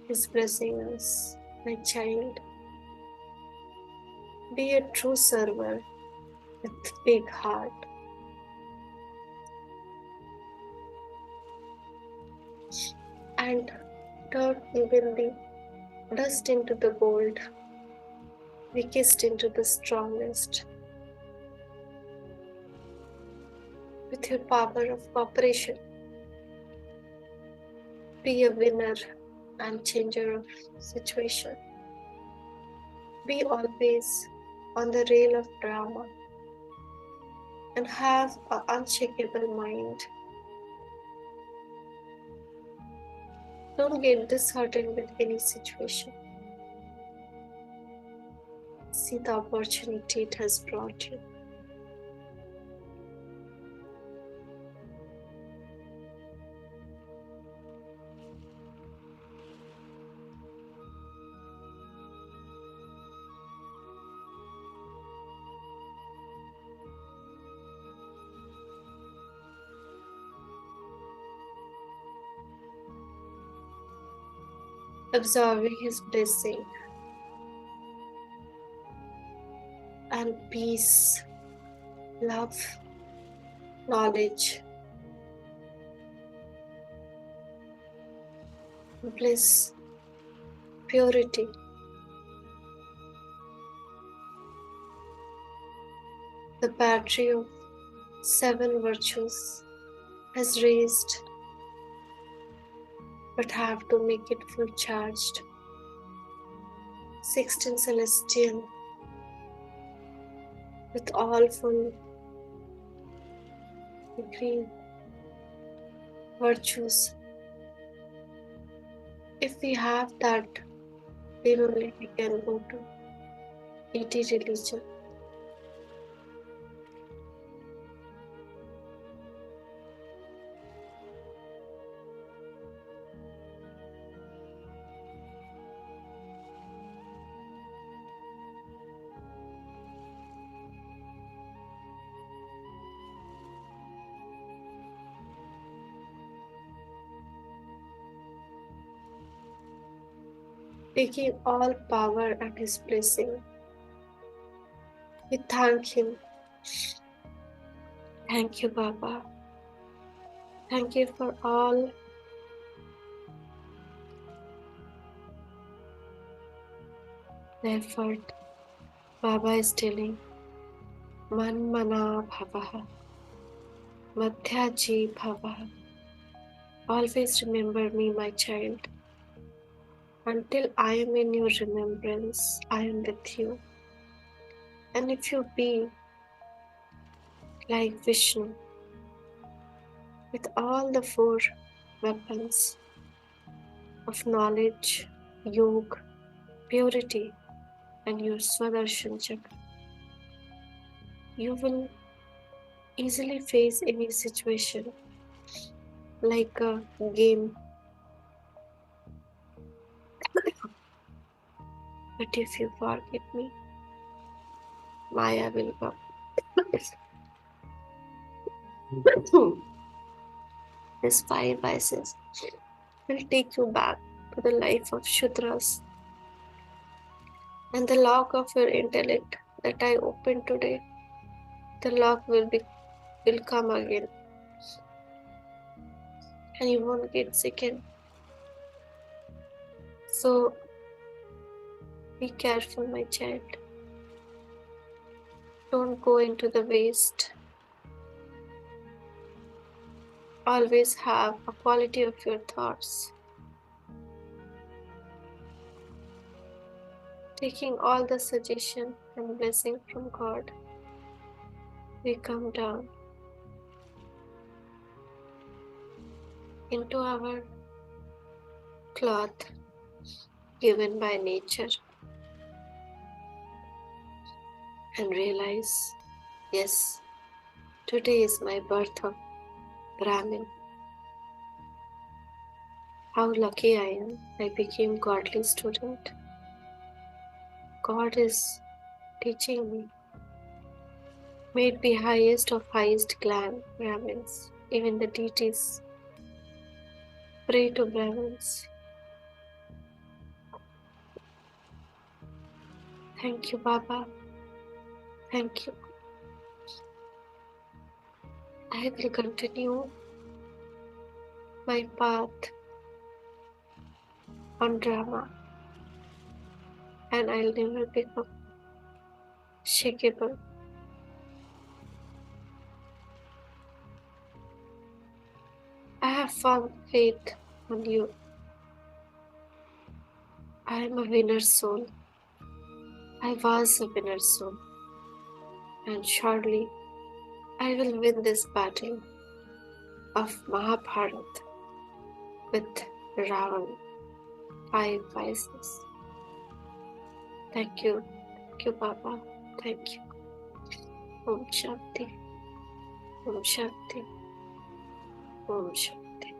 He's blessing us, my child. Be a true server with big heart. And turn even the dust into the gold, weakest into the strongest. With your power of cooperation, be a winner and changer of situation. Be always on the rail of drama and have an unshakable mind. Don't get disheartened with any situation. See the opportunity it has brought you. Absorbing his blessing and peace, love, knowledge, bliss, purity. The battery of 7 virtues has raised, but have to make it full charged. 16 celestial with all full degree virtues. If we have that, then only we can go to ET religion. Taking all power at his blessing. We thank him. Thank you, Baba. Thank you for all the effort. Baba is telling, Man mana bhavaha, madhyaji bhavaha. Always remember me, my child. Until I am in your remembrance, I am with you. And if you be like Vishnu, with all the four weapons of knowledge, yoga, purity, and your Swadarshana chakra, you will easily face any situation like a game. But if you forget me, Maya will come. These five vices will take you back to the life of Shudras, and the lock of your intellect that I opened today, the lock will come again, and you won't get second. So be careful, my child. Don't go into the waste. Always have a quality of your thoughts. Taking all the suggestion and blessing from God, we come down into our cloth given by nature and realize, yes, today is my birth of Brahmin. How lucky I am. I became godly student. God is teaching me. May it be highest of highest clan, Brahmins. Even the deities pray to Brahmins. Thank you, Baba. Thank you. I will continue my path on drama, and I'll never become shakeable. I have found faith on you. I am a winner soul. I was a winner soul, and surely I will win this battle of Mahabharata with Ravan. 5 vices. Thank you. Thank you, Baba. Thank you. Om Shanti. Om Shanti. Om Shanti.